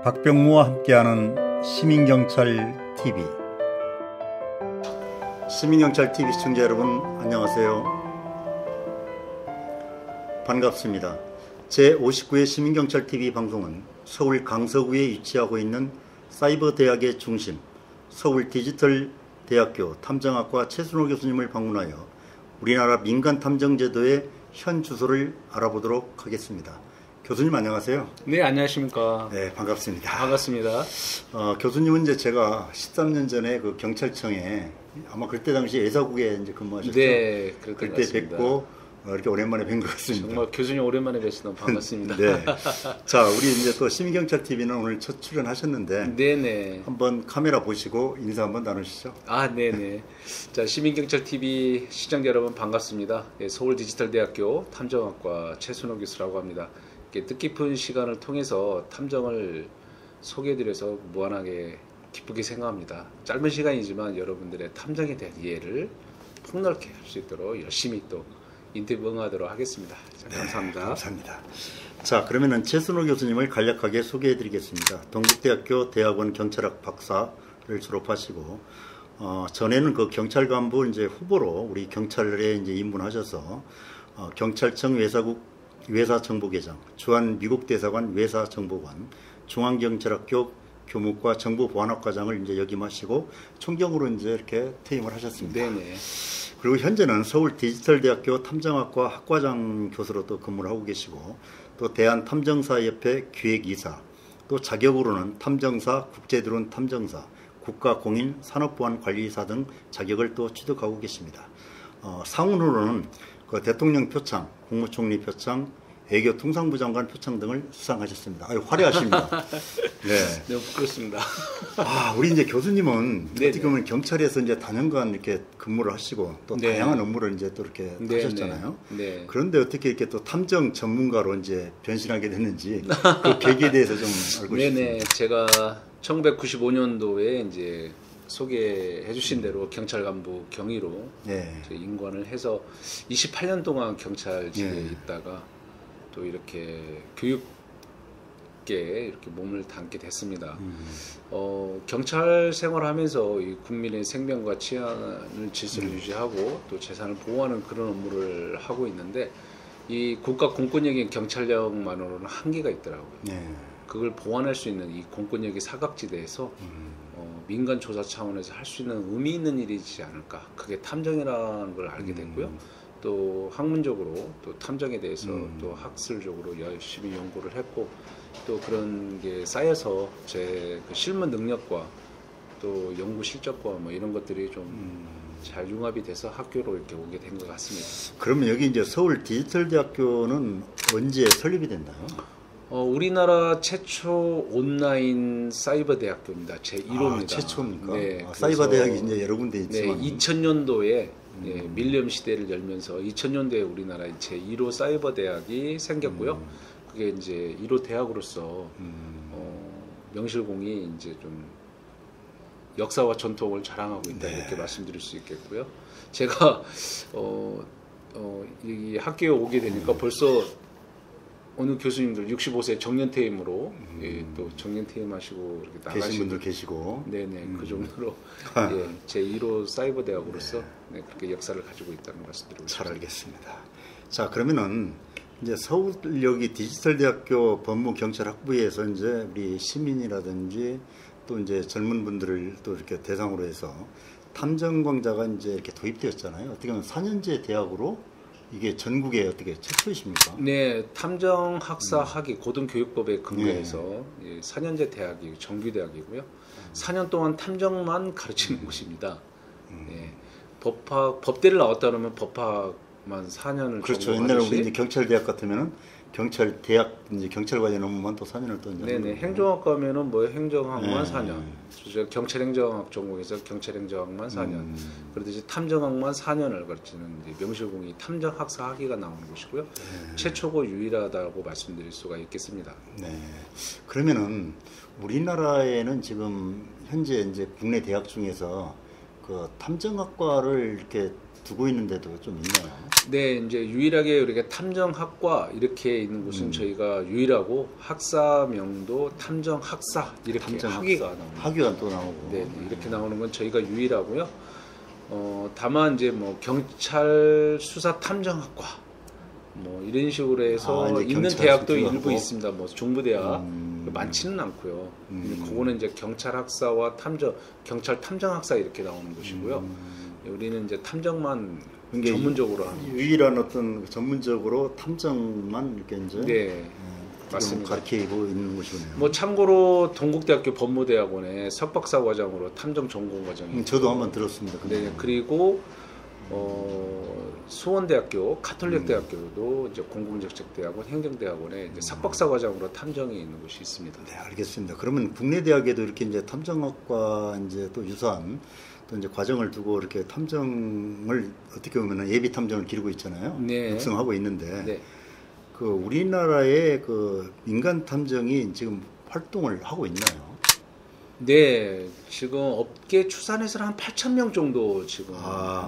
박병무와 함께하는 시민경찰 TV. 시민경찰 TV 시청자 여러분 안녕하세요. 반갑습니다. 제59회 시민경찰 TV 방송은 서울 강서구에 위치하고 있는 사이버대학의 중심 서울디지털대학교 탐정학과 최순호 교수님을 방문하여 우리나라 민간탐정제도의 현 주소를 알아보도록 하겠습니다. 교수님 안녕하세요. 네, 안녕하십니까. 네, 반갑습니다. 반갑습니다. 교수님은 이제 제가 13년 전에 그 경찰청에 아마 그때 당시 예사국에 이제 근무하셨죠. 네, 그때 뵙고 이렇게 오랜만에 뵌 것 같습니다. 정말 교수님 오랜만에 뵈서 너무 반갑습니다. 네. 자, 우리 이제 또 시민경찰 TV는 오늘 첫 출연하셨는데, 네네. 한번 카메라 보시고 인사 한번 나누시죠. 아, 네네. 자, 시민경찰 TV 시청자 여러분 반갑습니다. 예, 서울디지털대학교 탐정학과 최순호 교수라고 합니다. 뜻깊은 시간을 통해서 탐정을 소개해드려서 무한하게 기쁘게 생각합니다. 짧은 시간이지만 여러분들의 탐정에 대한 이해를 폭넓게 할 수 있도록 열심히 또 인터뷰 응하도록 하겠습니다. 자, 감사합니다. 네, 감사합니다. 자, 그러면은 최순호 교수님을 간략하게 소개해드리겠습니다. 동국대학교 대학원 경찰학 박사를 졸업하시고 전에는 그 경찰 간부 이제 후보로 우리 경찰에 이제 입문하셔서 경찰청 외사정보계장, 주한 미국대사관 외사정보관, 중앙경찰학교 교무과 정보보안학과장을 이제 역임하시고 총경으로 이제 이렇게 퇴임을 하셨습니다. 네네. 그리고 현재는 서울디지털대학교 탐정학과 학과장 교수로 또 근무를 하고 계시고, 또 대한탐정사협회 기획이사, 또 자격으로는 탐정사, 국제드론 탐정사, 국가공인 산업보안관리사 등 자격을 또 취득하고 계십니다. 상훈으로는 그 대통령 표창, 국무총리 표창, 외교통상부 장관 표창 등을 수상하셨습니다. 아유, 화려하십니다. 네. 너무 부끄럽습니다. 우리 이제 교수님은 네네. 어떻게 보면 경찰에서 이제 다년간 이렇게 근무를 하시고 또 네. 다양한 업무를 이제 또 이렇게 네네. 하셨잖아요. 네. 그런데 어떻게 이렇게 또 탐정 전문가로 이제 변신하게 됐는지 그 계기에 대해서 좀 알고 네네. 싶습니다. 제가 1995년도에 이제 소개해 주신 대로 경찰 간부 경위로 네. 임관을 해서 28년 동안 경찰직에 네. 있다가 또 이렇게 교육계 이렇게 몸을 담게 됐습니다. 경찰 생활하면서 이 국민의 생명과 치안을 질서를 유지하고 또 재산을 보호하는 그런 업무를 하고 있는데, 이 국가 공권력인 경찰력만으로는 한계가 있더라고요. 네. 그걸 보완할 수 있는 이 공권력의 사각지대에서 민간 조사 차원에서 할 수 있는 의미 있는 일이지 않을까. 그게 탐정이라는 걸 알게 됐고요. 또 학문적으로 또 탐정에 대해서 또 학술적으로 열심히 연구를 했고, 또 그런 게 쌓여서 제 그 실무 능력과 또 연구 실적과 뭐 이런 것들이 좀 잘 융합이 돼서 학교로 이렇게 오게 된 것 같습니다. 그러면 여기 이제 서울 디지털대학교는 언제 설립이 됐나요? 우리나라 최초 온라인 사이버 대학교입니다. 제1호입니다. 최초입니까? 네, 사이버 대학이 이제 여러 군데 있지만. 네, 2000년도에 밀리엄 시대를 열면서 2000년도에 우리나라의 제1호 사이버 대학이 생겼고요. 그게 이제 1호 대학으로서 명실공히 이제 좀 역사와 전통을 자랑하고 있다, 네. 이렇게 말씀드릴 수 있겠고요. 제가 이 학교에 오게 되니까 벌써 어느 교수님들 65세 정년퇴임으로 예, 또 정년퇴임하시고 이렇게 나가신 계신 분들 계시고. 네네, 그 정도로 예, 제1호 사이버 대학으로서 네, 그렇게 역사를 가지고 있다는 말씀드리고 잘 싶습니다. 알겠습니다. 자, 그러면은 이제 서울 여기 디지털대학교 법무경찰학부에서 이제 우리 시민이라든지 또 이제 젊은 분들을 또 이렇게 대상으로 해서 탐정광자가 이제 이렇게 도입되었잖아요. 어떻게 보면 4년제 대학으로 이게 전국에 어떻게 최초이십니까? 네, 탐정 학사 학위 고등교육법에 근거해서 예, 4년제 대학이 정규대학이고요. 4년 동안 탐정만 가르치는 곳입니다. 예, 법대를 나왔다 그러면 법학만 4년을 그렇죠. 옛날에 우리 이제 경찰대학 같으면은 경찰대학 이제 경찰 관련 업무만 또 4년을 또 이제. 네네. 행정학과면은 뭐 행정학만 네. 4년. 경찰행정학 전공에서 경찰행정학만 4년. 그러듯이 탐정학만 4년을 가르치는 이제 명실공히 탐정학사 학위가 나오는 곳이고요. 최초고 유일하다고 말씀드릴 수가 있겠습니다. 네. 그러면은 우리나라에는 지금 현재 이제 국내 대학 중에서 그 탐정학과를 이렇게 두고 있는데도 좀 있나요? 네, 이제 유일하게 우리가 탐정학과 이렇게 있는 곳은 저희가 유일하고 학사명도 탐정학사 이렇게 학위가 나옵니다. 학위가 또 나오고. 네, 이렇게 나오는 건 저희가 유일하고요. 다만 이제 뭐 경찰 수사 탐정학과 뭐 이런 식으로 해서 있는 대학도 일부 있습니다. 뭐 종부대학 많지는 않고요. 그거는 이제 경찰 학사와 경찰 탐정학사 이렇게 나오는 곳이고요. 우리는 이제 탐정만 전문적으로 하는 유일한 어떤 전문적으로 탐정만 이렇게 이제 네, 맞습니다. 가르치고 있는 곳이네요. 뭐 참고로 동국대학교 법무대학원에 석박사 과정으로 탐정 전공 과정이 저도 한번 들었습니다. 네, 그리고 수원대학교 카톨릭대학교도 이제 공공정책대학원 행정대학원에 이제 석박사 과정으로 탐정이 있는 곳이 있습니다. 네, 알겠습니다. 그러면 국내 대학에도 이렇게 이제 탐정학과 이제 또 유사한 또 이제 과정을 두고 이렇게 탐정을 어떻게 보면 예비 탐정을 기르고 있잖아요. 네. 육성하고 있는데 네. 그 우리나라의 그 민간 탐정이 지금 활동을 하고 있나요? 네, 지금 업계 추산에서는 한 8,000명 정도 지금.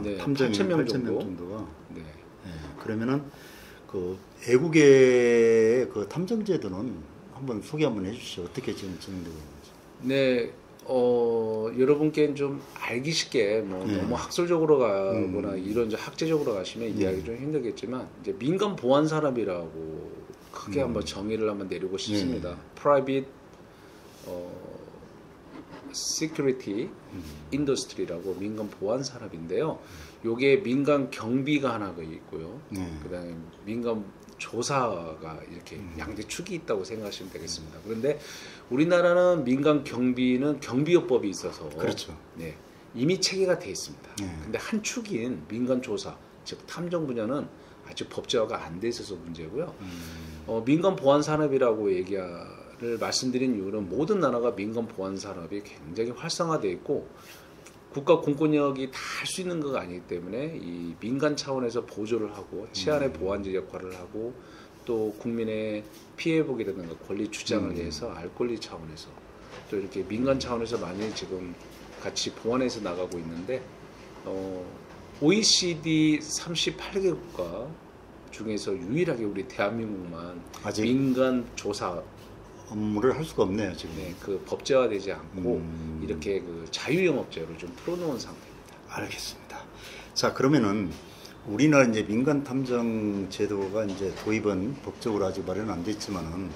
네, 탐정이 8,000명 8,000명 정도가. 네. 네, 그러면은 그 애국의 그 탐정 제도는 한번 소개 한번 해주시죠. 어떻게 지금 진행되고 있는지. 네, 여러분께는 좀 알기 쉽게 뭐 네. 너무 학술적으로 가거나 이런 이제 학제적으로 가시면 이해하기 좀 힘들겠지만 이제 민간 보안 산업이라고 크게 한번 정의를 한번 내리고 싶습니다. Private Security Industry라고 민간 보안 산업인데요. 요게 민간 경비가 하나 있고요. 그다음에 민간 조사가 이렇게 양대 축이 있다고 생각하시면 되겠습니다. 그런데 우리나라는 민간 경비는 경비업법이 있어서 그렇죠. 네, 이미 체계가 돼 있습니다. 네. 근데 한 축인 민간 조사, 즉 탐정 분야는 아직 법제화가 안 돼 있어서 문제고요. 민간 보안 산업이라고 얘기를 말씀드린 이유는 모든 나라가 민간 보안 산업이 굉장히 활성화되어 있고 국가 공권력이 다 할 수 있는 것가 아니기 때문에 이 민간 차원에서 보조를 하고 치안의 보완제 역할을 하고 또 국민의 피해 보기라든가 권리 주장을 위해서 알 권리 차원에서 또 이렇게 민간 차원에서 많이 지금 같이 보완해서 나가고 있는데 OECD 38개 국가 중에서 유일하게 우리 대한민국만 아직 민간 조사 업무를 할 수가 없네요 지금. 네, 그 법제화되지 않고 이렇게 그 자유영업제로 좀 풀어놓은 상태입니다. 알겠습니다. 자, 그러면은 우리나라 이제 민간 탐정 제도가 이제 도입은 법적으로 아직 마련 안 됐지만은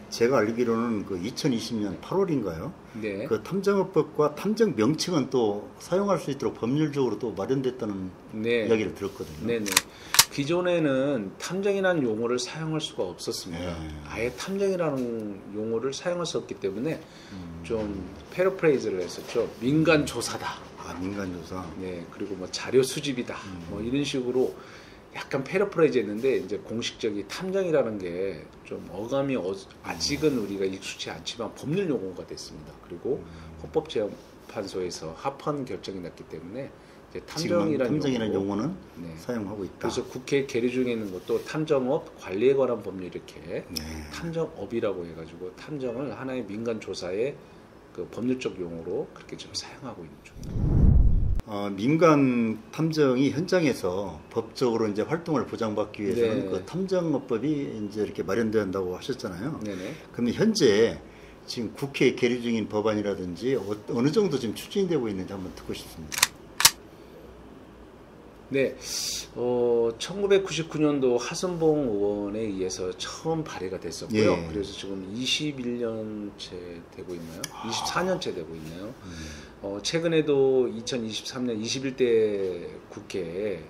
제가 알기로는 그 2020년 8월인가요? 네. 그 탐정업법과 탐정 명칭은 또 사용할 수 있도록 법률적으로 또 마련됐다는 네. 이야기를 들었거든요. 네네. 기존에는 탐정이라는 용어를 사용할 수가 없었습니다. 네. 아예 탐정이라는 용어를 사용할 수 없기 때문에 좀 패러프레이즈를 했었죠. 민간 조사다. 민간 조사. 네, 그리고 뭐 자료 수집이다. 뭐 이런 식으로 약간 패러프레이즈 했는데 이제 공식적인 탐정이라는 게 좀 어감이 아직은 우리가 익숙치 않지만 법률 용어가 됐습니다. 그리고 헌법재판소에서 합헌 결정이 났기 때문에 이제 탐정이라는 용어는 네. 사용하고 있다. 그래서 국회 계류 중에 있는 것도 탐정업 관리에 관한 법률 이렇게 탐정업이라고 해가지고 탐정을 하나의 민간 조사의 그 법률적 용어로 그렇게 좀 사용하고 있는 중입니다. 민간 탐정이 현장에서 법적으로 이제 활동을 보장받기 위해서는 네. 그 탐정업법이 이제 이렇게 마련된다고 하셨잖아요. 네네. 그러면 현재 지금 국회에 계류 중인 법안이라든지 어느 정도 지금 추진되고 있는지 한번 듣고 싶습니다. 네, 1999년도 하선봉 의원에 의해서 처음 발의가 됐었고요. 예. 그래서 지금 21년째 되고 있나요? 24년째 되고 있나요? 최근에도 2023년 21대 국회에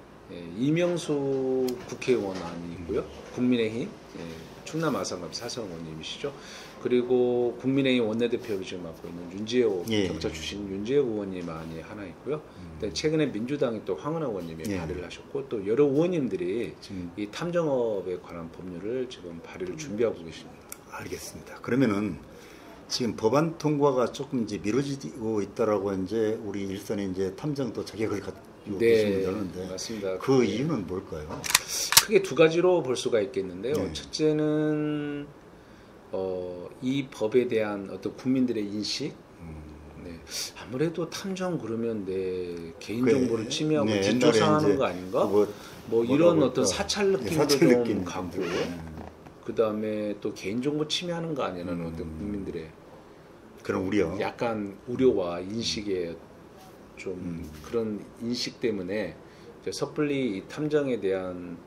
이명수 국회의원이 있고요. 국민의힘 충남 아산갑 사선 의원님이시죠. 그리고 국민의힘 원내대표를 지금 맡고 있는 윤지호 경찰 출신 윤지호 의원님이 하나 있고요. 최근에 민주당이 또 황은하 의원님이 발의를 하셨고 또 여러 의원님들이 이 탐정업에 관한 법률을 지금 발의를 준비하고 계십니다. 알겠습니다. 그러면은 지금 법안 통과가 조금 이제 미뤄지고 있다라고 이제 우리 일선에 이제 탐정도 자격을 갖고 계신 분들인데 맞습니다. 그 이유는 뭘까요? 크게 두 가지로 볼 수가 있겠는데요. 첫째는 이 법에 대한 어떤 국민들의 인식, 아무래도 탐정 그러면 내 개인 그래. 정보를 침해하고 네, 뒷조사하는 옛날에 거 아닌가? 뭐 뭐 이런 뭐라고 어떤 또 사찰 느낌도 사찰 좀 느낌 갖고 네. 그 다음에 또 개인정보 침해하는 거 아니라는 어떤 국민들의 그런 우려. 약간 우려와 인식에 좀 그런 인식 때문에 이제 섣불리 이 탐정에 대한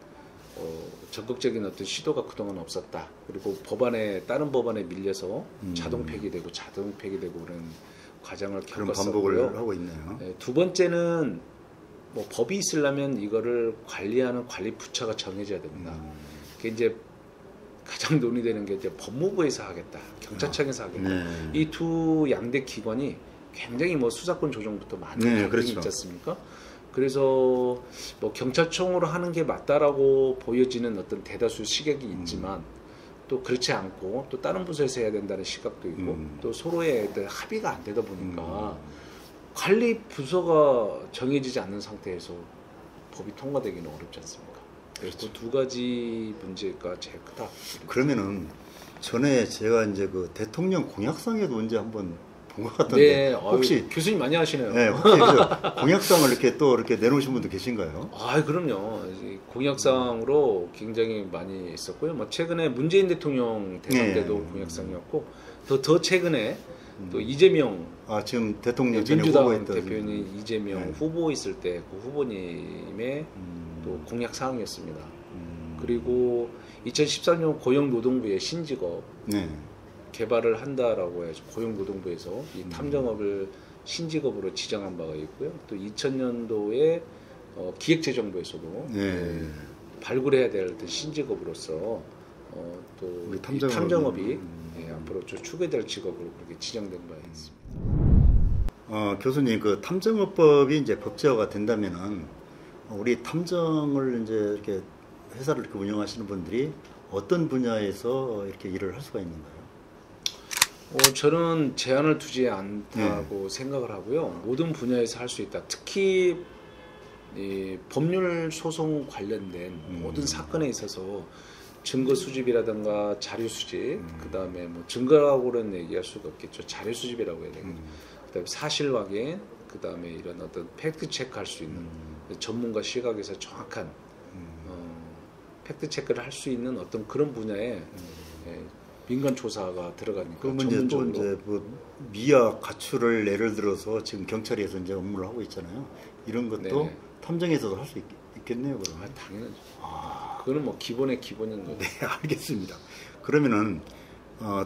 적극적인 어떤 시도가 그동안 없었다. 그리고 다른 법안에 밀려서 자동 폐기되고 그런 과정을 그런 겪었었고요. 반복을 하고 있네요. 네, 두 번째는 뭐 법이 있으려면 이거를 관리하는 관리 부처가 정해져야 됩니다. 그게 이제 가장 논의되는 게 이제 법무부에서 하겠다, 경찰청에서 하겠다. 네. 이 두 양대 기관이 굉장히 뭐 수사권 조정부터 많은 네, 갈등이 그렇죠. 있지 않습니까? 그래서 뭐 경찰청으로 하는 게 맞다라고 보여지는 어떤 대다수 시각이 있지만 또 그렇지 않고 또 다른 부서에서 해야 된다는 시각도 있고 또 서로의 어떤 합의가 안 되다 보니까 관리 부서가 정해지지 않는 상태에서 법이 통과되기는 어렵지 않습니까? 그래서 그 두 가지 문제가 제일 크다. 그러면은 전에 제가 이제 그 대통령 공약상에도 언제 한번 본 것 같은데 네, 혹시 교수님 많이 하시네요. 네, 혹시 그 공약상을 이렇게 또 이렇게 내놓으신 분도 계신가요? 그럼요. 공약상으로 굉장히 많이 있었고요. 뭐 최근에 문재인 대통령 대선 네. 때도 공약상이었고 더 최근에 또 이재명 지금 대통령 전에 민주당 후보했던 대표인 이재명 네. 후보 있을 때 그 후보님의 또 공약사항이었습니다. 그리고 2013년 고용노동부의 신직업 네. 개발을 한다라고 해서 고용노동부에서 이 탐정업을 신직업으로 지정한 바가 있고요. 또 2000년도에 기획재정부에서도 네. 발굴해야 될 어떤 신직업으로서 또 우리 이 탐정업이, 탐정업이 앞으로 좀 추구될 직업으로 그렇게 지정된 바가 있습니다. 교수님 그 탐정업법이 이제 법제화가 된다면은 우리 탐정을 이제 이렇게 회사를 이렇게 운영하시는 분들이 어떤 분야에서 이렇게 일을 할 수가 있는가요? 저는 제한을 두지 않다고 생각을 하고요. 모든 분야에서 할 수 있다. 특히 이 법률 소송 관련된 모든 사건에 있어서 증거 수집이라든가 자료 수집, 그 다음에 뭐 증거라고는 얘기할 수가 없겠죠. 자료 수집이라고 해야 되겠죠. 그다음에 사실 확인, 그 다음에 이런 어떤 팩트 체크할 수 있는 전문가 시각에서 정확한 팩트 체크를 할 수 있는 어떤 그런 분야에 민간 조사가 들어가니까 그러면 이제 또 이제 뭐 미약 가출을 예를 들어서 지금 경찰에서 이제 업무를 하고 있잖아요. 이런 것도 네네. 탐정에서도 할 수 있겠네요. 그러면. 당연하죠. 그거는 뭐 기본의 기본인 거죠. 네, 알겠습니다. 그러면은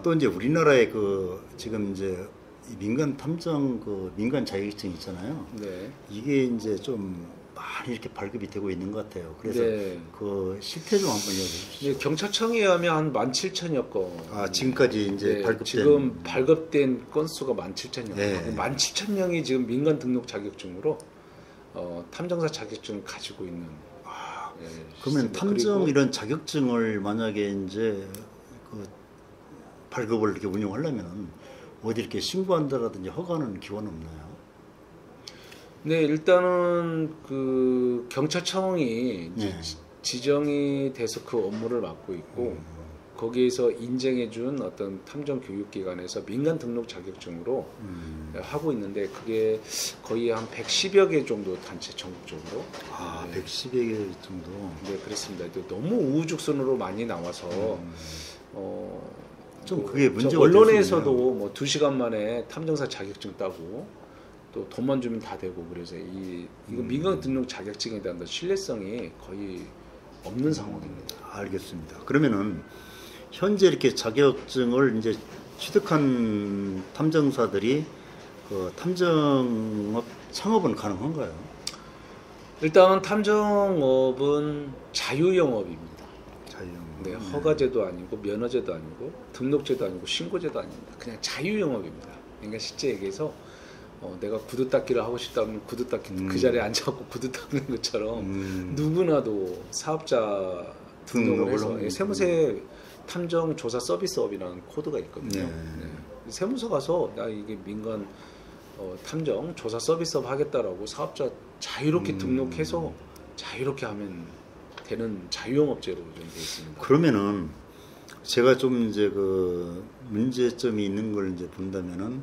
또 이제 우리나라의 그 지금 이제 이 민간 탐정 그 민간 자격증 있잖아요. 네. 이게 이제 좀 많이 이렇게 발급이 되고 있는 것 같아요. 그래서 네. 그 실태 좀 한번 이야기해 주시죠. 네, 경찰청에 의하면 한 17,000여 건. 지금까지 이제 네, 발급된 지금 발급된 건수가 17,000여. 네. 17,000명이 지금 민간 등록 자격증으로 탐정사 자격증을 가지고 있는. 그러면 시스템. 탐정 그리고 이런 자격증을 만약에 이제 그 발급을 이렇게 운영하려면 어디 이렇게 신고한다라든지 허가는 기원 없나요? 네, 일단은 그 경찰청이 이제 네. 지정이 돼서 그 업무를 맡고 있고 거기에서 인정해준 어떤 탐정 교육기관에서 민간 등록 자격증으로 하고 있는데 그게 거의 한 110여 개 정도 단체 전국적으로. 네. 110여 개 정도. 네, 그렇습니다. 너무 우후죽순으로 많이 나와서 좀 그게 문제가 될 언론에서도 수 있네요. 뭐 2시간 만에 탐정사 자격증 따고 또 돈만 주면 다 되고 그래서 이거 민간 등록 자격증에 대한 신뢰성이 거의 없는 상황입니다. 알겠습니다. 그러면은 현재 이렇게 자격증을 이제 취득한 탐정사들이 그 탐정업 창업은 가능한가요? 일단 탐정업은 자유영업입니다. 자유영업. 네, 허가제도 아니고 면허제도 아니고 등록제도 아니고 신고제도 아닙니다. 그냥 자유영업입니다. 그러니까 실제 얘기해서 내가 구두 닦기를 하고 싶다면 구두 닦기 그 자리에 앉아갖고 구두 닦는 것처럼 누구나도 사업자 등록을 해서 세무세 탐정 조사 서비스업이라는 코드가 있거든요. 네. 세무서 가서 나 이게 민간 탐정 조사 서비스업 하겠다라고 사업자 자유롭게 등록해서 자유롭게 하면 되는 자유영업제로 좀 되어 있습니다. 그러면은 제가 좀 이제 그 문제점이 있는 걸 이제 본다면은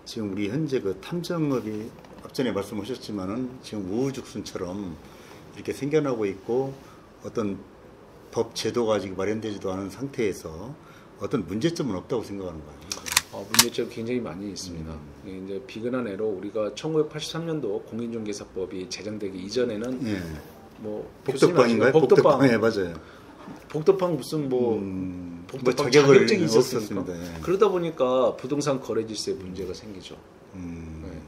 지금 우리 현재 그 탐정업이 앞전에 말씀하셨지만은 지금 우후죽순처럼 이렇게 생겨나고 있고 어떤 법 제도가 아직 마련되지도 않은 상태에서 어떤 문제점은 없다고 생각하는 거예요. 문제점 굉장히 많이 있습니다. 이제 비근한 예로 우리가 1983년도 공인중개사법이 제정되기 이전에는 예. 뭐 복덕방인가요? 복덕방. 예, 맞아요. 복덕방 무슨 복덕방 자격을 자격증이 있었습니까? 없었습니다. 예. 그러다 보니까 부동산 거래 질서에 문제가 생기죠. 네.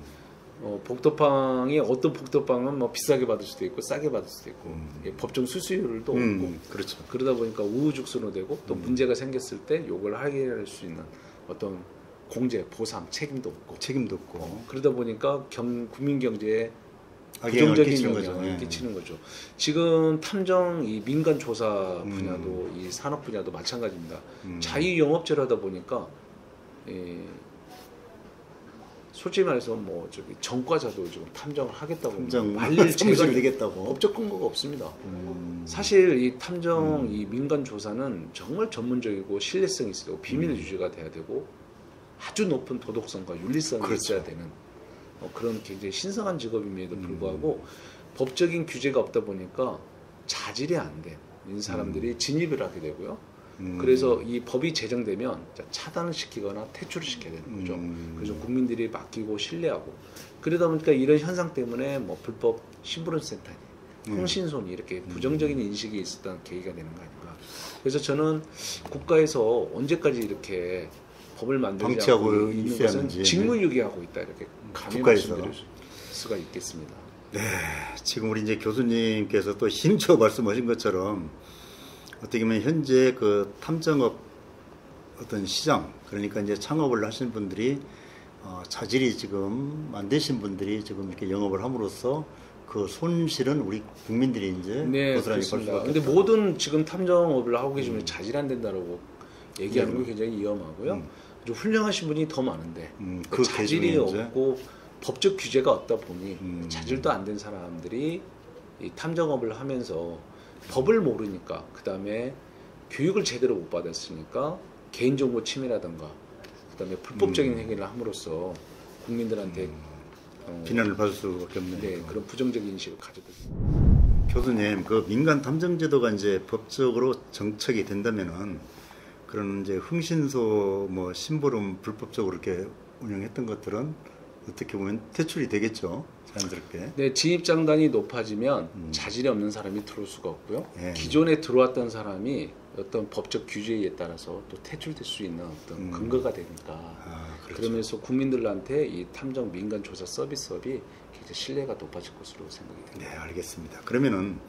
복덕방이 어떤 복덕방은 뭐 비싸게 받을 수도 있고 싸게 받을 수도 있고 법정 수수료도 없고 그렇죠. 그러다 보니까 우후죽순으로 되고 또 문제가 생겼을 때 요걸 해결할 수 있는 어떤 공제, 보상, 책임도 없고 그러다 보니까 국민 경제에 부정적인 영향을 끼치는 거죠. 지금 탐정 이 민간 조사 분야도 이 산업 분야도 마찬가지입니다. 자유 영업제를 하다 보니까 솔직히 말해서 뭐 저기 전과자도 지금 탐정을 하겠다고 말릴 제가 되겠다고 법적 근거가 없습니다. 사실 이 탐정 이 민간 조사는 정말 전문적이고 신뢰성이 있어야 되고 비밀 유지가 돼야 되고 아주 높은 도덕성과 윤리성이 그렇죠. 있어야 되는 그런 굉장히 신성한 직업임에도 불구하고 법적인 규제가 없다 보니까 자질이 안 된 사람들이 진입을 하게 되고요. 그래서 이 법이 제정되면 차단을 시키거나 퇴출을 시켜야 되는 거죠. 그래서 국민들이 맡기고 신뢰하고 그러다 보니까 이런 현상 때문에 뭐 불법 심부름센터니 홍신소니 이렇게 부정적인 인식이 있었던 계기가 되는 거 아닌가. 그래서 저는 국가에서 언제까지 이렇게 법을 만들지 않고 있는 것은 직무유기하고 있다 이렇게 감히 말씀드릴 수가 있겠습니다. 네, 지금 우리 이제 교수님께서 또 힘줘 말씀하신 것처럼 어떻게 보면 현재 그 탐정업 어떤 시장 그러니까 이제 창업을 하신 분들이 자질이 지금 안 되신 분들이 지금 이렇게 영업을 함으로써 그 손실은 우리 국민들이 이제 고스란히 볼 수가 없다. 근데 모든 지금 탐정업을 하고 계시면 자질 안 된다라고 얘기하는 게 굉장히 위험하고요. 좀 훌륭하신 분이 더 많은데 그 자질이 없고 법적 규제가 없다 보니 자질도 안 된 사람들이 이 탐정업을 하면서 법을 모르니까 그 다음에 교육을 제대로 못 받았으니까 개인정보 침해라든가 그 다음에 불법적인 행위를 함으로써 국민들한테 비난을 받을 수밖에 없네요. 네, 그런 부정적인 인식을 가져도 교수님, 그 민간 탐정 제도가 이제 법적으로 정착이 된다면은 그런 이제 흥신소 뭐 심부름 불법적으로 이렇게 운영했던 것들은 어떻게 보면 퇴출이 되겠죠, 자연스럽게. 네, 진입장단이 높아지면 자질이 없는 사람이 들어올 수가 없고요. 기존에 들어왔던 사람이 어떤 법적 규제에 따라서 또 퇴출될 수 있는 어떤 근거가 되니까. 그렇죠. 그러면서 국민들한테 이 탐정 민간 조사 서비스업이 굉장히 신뢰가 높아질 것으로 생각이 됩니다. 네, 알겠습니다. 그러면은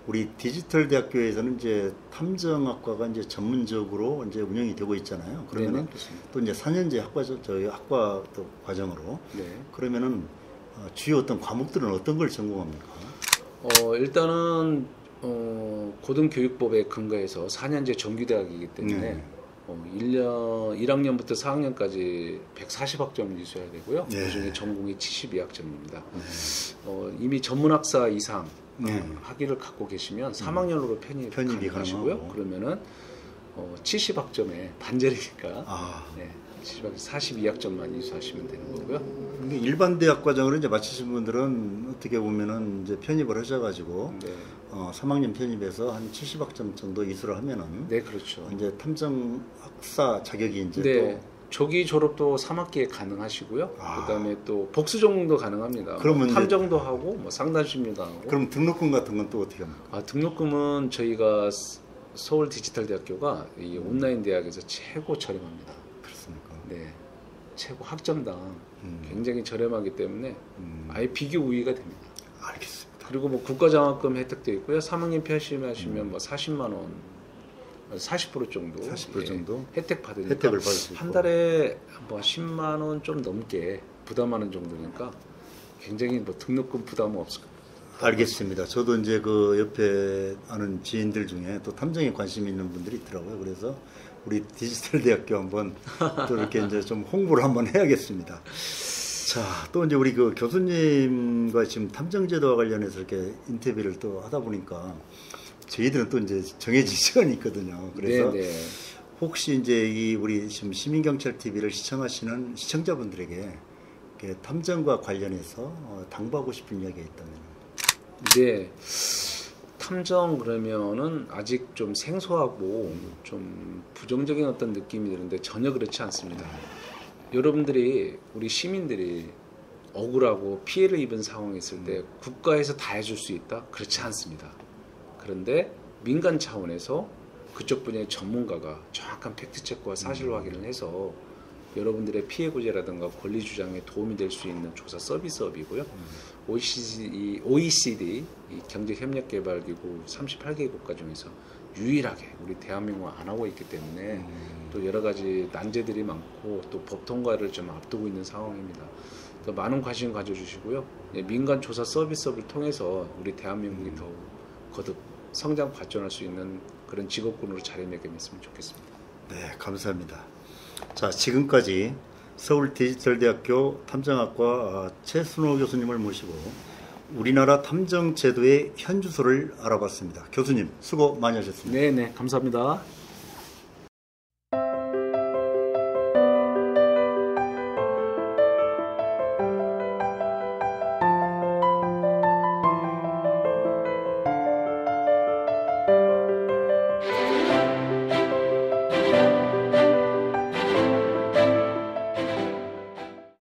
우리 디지털 대학교에서는 이제 탐정학과가 이제 전문적으로 이제 운영이 되고 있잖아요. 그러면은 또 이제 4년제 저희 학과 또 과정으로. 네. 그러면은 주요 어떤 과목들은 어떤 걸 전공합니까? 일단은 고등교육법에 근거해서 4년제 정규대학이기 때문에 1학년부터 4학년까지 140학점을 이수해야 되고요. 그중에 전공이 72학점입니다. 이미 전문학사 이상 학위를 갖고 계시면 3학년으로 편입이 가능하시고요. 그러면은 70학점에 반절이니까 42학점만 이수하시면 되는 거고요. 일반 대학 과정을 이제 마치신 분들은 어떻게 보면은 이제 편입을 하셔가지고 3학년 편입해서 한 70학점 정도 이수를 하면은 네, 그렇죠. 이제 탐정학사 자격이 이제 또 조기 졸업도 3학기에 가능하시고요. 그다음에 또 복수 전공도 가능합니다. 그러면 탐정도 하고 뭐 상담심리도 하고. 그럼 등록금 같은 건 또 어떻게 합니까? 등록금은 저희가 서울 디지털대학교가 이 온라인 대학에서 최고 저렴합니다. 그렇습니까? 네, 최고 학점당 굉장히 저렴하기 때문에 아예 비교 우위가 됩니다. 알겠습니다. 그리고 뭐 국가장학금 혜택도 있고요. 3학년 편입하시면 뭐 40만 원, 40% 정도, 40% 정도 혜택 받으니까 혜택을 받을 수 있고 한 달에 뭐 10만 원 좀 넘게 부담하는 정도니까 굉장히 뭐 등록금 부담은 없을 겁니다. 알겠습니다. 저도 이제 그 옆에 아는 지인들 중에 또 탐정에 관심 있는 분들이 있더라고요. 그래서 우리 디지털 대학교 한번 또 이렇게 이제 좀 홍보를 한번 해야겠습니다. 자, 또 이제 우리 그 교수님과 지금 탐정제도와 관련해서 이렇게 인터뷰를 또 하다 보니까 저희들은 또 이제 정해진 시간이 있거든요. 그래서 혹시 이제 이 우리 지금 시민경찰 TV를 시청하시는 시청자분들에게 이렇게 탐정과 관련해서 당부하고 싶은 이야기가 있다면? 네. 탐정 그러면은 아직 좀 생소하고 좀 부정적인 어떤 느낌이 드는데 전혀 그렇지 않습니다. 여러분들이 우리 시민들이 억울하고 피해를 입은 상황이 있을 때 국가에서 다 해줄 수 있다? 그렇지 않습니다. 그런데 민간 차원에서 그쪽 분야의 전문가가 정확한 팩트체크와 사실 확인을 해서 여러분들의 피해 구제라든가 권리 주장에 도움이 될 수 있는 조사 서비스업이고요. OECD 이 경제협력개발기구 38개국가 중에서 유일하게 우리 대한민국은 안 하고 있기 때문에 또 여러 가지 난제들이 많고 또 법 통과를 좀 앞두고 있는 상황입니다. 더 많은 관심 가져주시고요. 민간 조사 서비스업을 통해서 우리 대한민국이 더욱 거듭 성장 발전할 수 있는 그런 직업군으로 자리매김했으면 좋겠습니다. 네, 감사합니다. 자, 지금까지 서울디지털대학교 탐정학과 최순호 교수님을 모시고 우리나라 탐정 제도의 현주소를 알아봤습니다. 교수님, 수고 많이 하셨습니다. 네, 감사합니다.